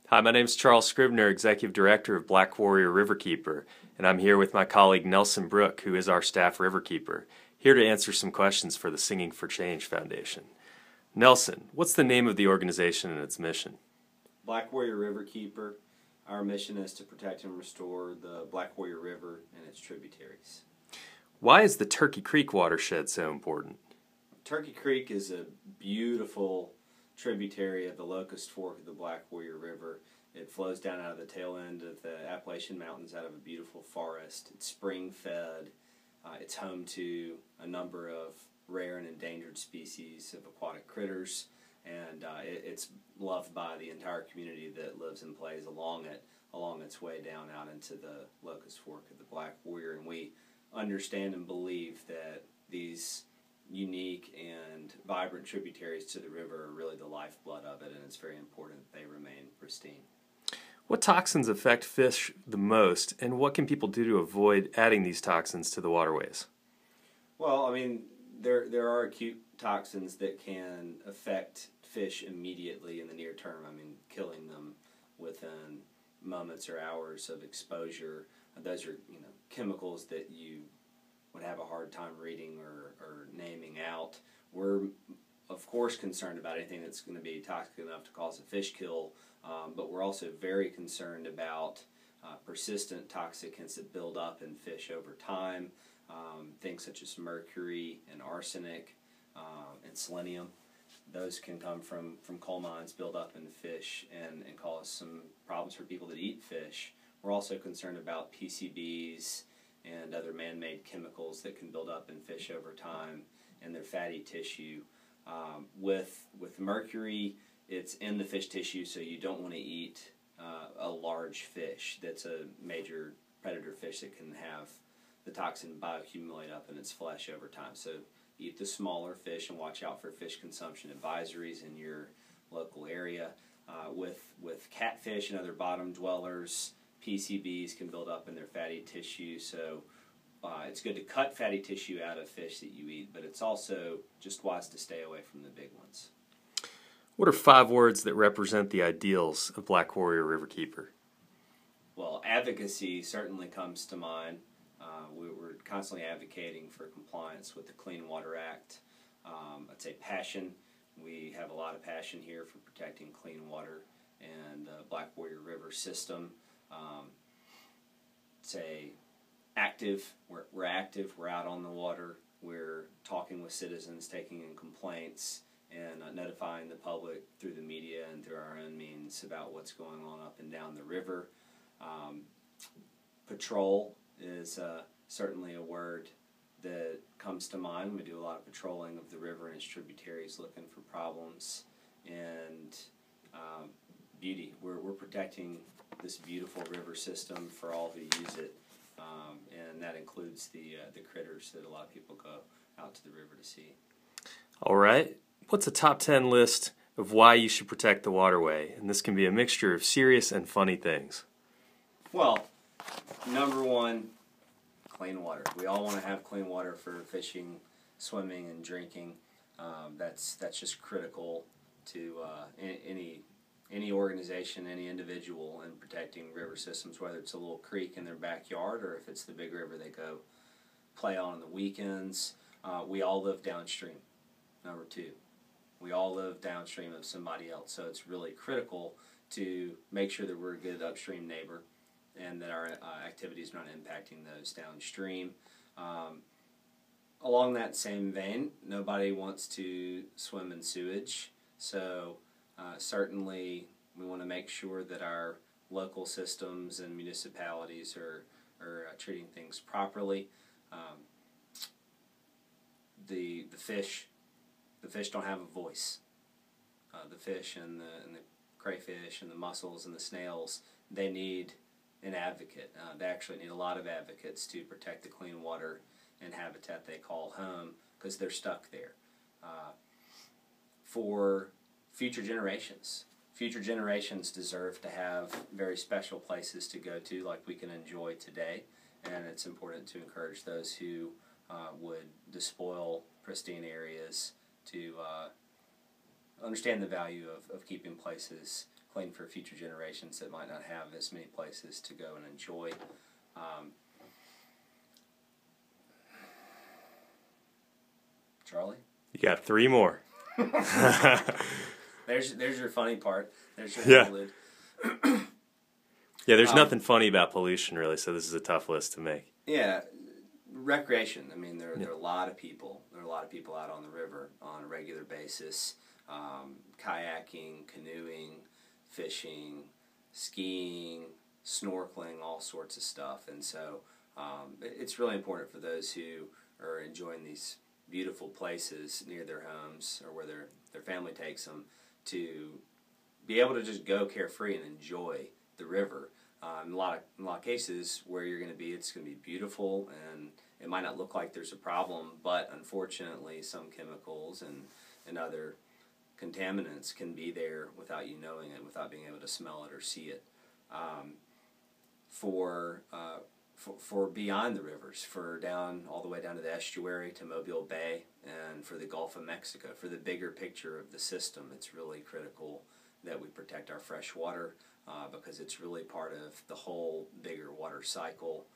Hi, my name is Charles Scribner, Executive Director of Black Warrior Riverkeeper, and I'm here with my colleague Nelson Brooke, who is our staff Riverkeeper, here to answer some questions for the Singing for Change Foundation. Nelson, what's the name of the organization and its mission? Black Warrior Riverkeeper. Our mission is to protect and restore the Black Warrior River and its tributaries. Why is the Turkey Creek watershed so important? Turkey Creek is a beautiful tributary of the Locust Fork of the Black Warrior River. It flows down out of the tail end of the Appalachian Mountains out of a beautiful forest. It's spring-fed. It's home to a number of rare and endangered species of aquatic critters, and it's loved by the entire community that lives and plays along its way down out into the Locust Fork of the Black Warrior. And we understand and believe that these unique and vibrant tributaries to the river are really the lifeblood of it, and it's very important that they remain pristine. What toxins affect fish the most, and what can people do to avoid adding these toxins to the waterways? Well, I mean, there are acute toxins that can affect fish immediately in the near term. I mean, killing them within moments or hours of exposure. Those are, chemicals that you would have a hard time reading or naming out. We're, of course, concerned about anything that's going to be toxic enough to cause a fish kill, but we're also very concerned about persistent toxicants that build up in fish over time, things such as mercury and arsenic and selenium. Those can come from coal mines, build up in fish, and cause some problems for people that eat fish. We're also concerned about PCBs and other man-made chemicals that can build up in fish over time in their fatty tissue. With mercury, it's in the fish tissue, so you don't want to eat a large fish that's a major predator fish that can have the toxin bioaccumulate up in its flesh over time. So eat the smaller fish and watch out for fish consumption advisories in your local area. With catfish and other bottom dwellers, PCBs can build up in their fatty tissue, so it's good to cut fatty tissue out of fish that you eat, but it's also just wise to stay away from the big ones. What are 5 words that represent the ideals of Black Warrior Riverkeeper? Well, advocacy certainly comes to mind. We're constantly advocating for compliance with the Clean Water Act. I'd say passion. We have a lot of passion here for protecting clean water and the Black Warrior River system. Say active. We're active. We're out on the water. We're talking with citizens, taking in complaints, and notifying the public through the media and through our own means about what's going on up and down the river. Patrol is certainly a word that comes to mind. We do a lot of patrolling of the river and its tributaries, looking for problems and beauty. We're protecting this beautiful river system for all who use it, and that includes the critters that a lot of people go out to the river to see. All right. What's a top 10 list of why you should protect the waterway? And this can be a mixture of serious and funny things. Well, number one, clean water. We all want to have clean water for fishing, swimming, and drinking. That's just critical to any organization, any individual in protecting river systems, whether it's a little creek in their backyard or if it's the big river they go play on the weekends. We all live downstream. Number two, we all live downstream of somebody else, so it's really critical to make sure that we're a good upstream neighbor and that our activities are not impacting those downstream. Along that same vein, nobody wants to swim in sewage, so certainly we want to make sure that our local systems and municipalities are treating things properly. The fish don't have a voice. The fish and the crayfish and the mussels and the snails, they need an advocate. They actually need a lot of advocates to protect the clean water and habitat they call home, because they're stuck there. For future generations deserve to have very special places to go to like we can enjoy today, and it's important to encourage those who would despoil pristine areas to understand the value of keeping places clean for future generations that might not have as many places to go and enjoy. Charlie? You got 3 more. There's your funny part. There's your Yeah. interlude. Yeah, there's nothing funny about pollution, really, so this is a tough list to make. Yeah, recreation. I mean, there are a lot of people. There are a lot of people out on the river on a regular basis, kayaking, canoeing, fishing, skiing, snorkeling, all sorts of stuff. And so it's really important for those who are enjoying these beautiful places near their homes or where their family takes them to be able to just go carefree and enjoy the river. In a lot of cases where you're going to be, it's going to be beautiful and it might not look like there's a problem, but unfortunately some chemicals and other contaminants can be there without you knowing it, without being able to smell it or see it. For beyond the rivers, for down all the way down to the estuary to Mobile Bay and for the Gulf of Mexico, for the bigger picture of the system, it's really critical that we protect our fresh water because it's really part of the whole bigger water cycle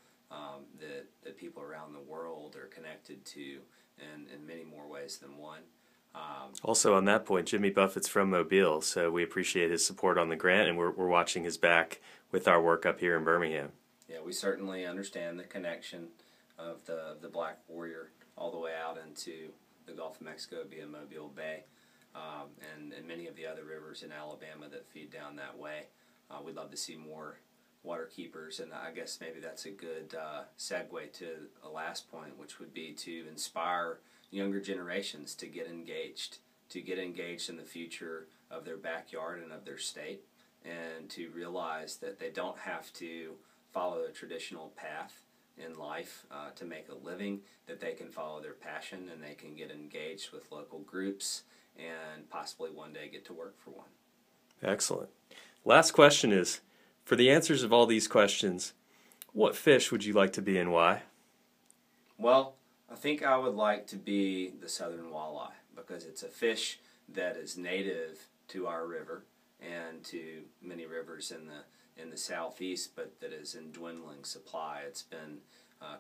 that people around the world are connected to in many more ways than one. Also, on that point, Jimmy Buffett's from Mobile, so we appreciate his support on the grant, and we're watching his back with our work up here in Birmingham. Yeah, we certainly understand the connection of the Black Warrior all the way out into the Gulf of Mexico via Mobile Bay and many of the other rivers in Alabama that feed down that way. We'd love to see more water keepers, and I guess maybe that's a good segue to a last point, which would be to inspire younger generations to get engaged in the future of their backyard and of their state, and to realize that they don't have to follow a traditional path in life to make a living, that they can follow their passion and they can get engaged with local groups and possibly one day get to work for one. Excellent. Last question is, for the answers of all these questions, what fish would you like to be and why? Well, I think I would like to be the southern walleye because it's a fish that is native to our river and to many rivers in the southeast, but that is in dwindling supply. It's been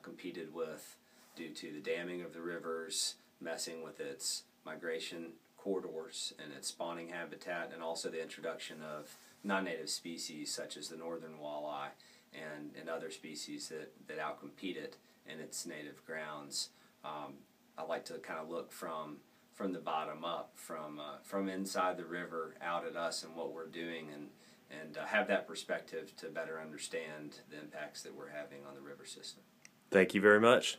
competed with due to the damming of the rivers, messing with its migration corridors and its spawning habitat, and also the introduction of non-native species such as the northern walleye and other species that outcompete it in its native grounds. I like to kind of look from the bottom up, from inside the river out at us and what we're doing, and have that perspective to better understand the impacts that we're having on the river system. Thank you very much.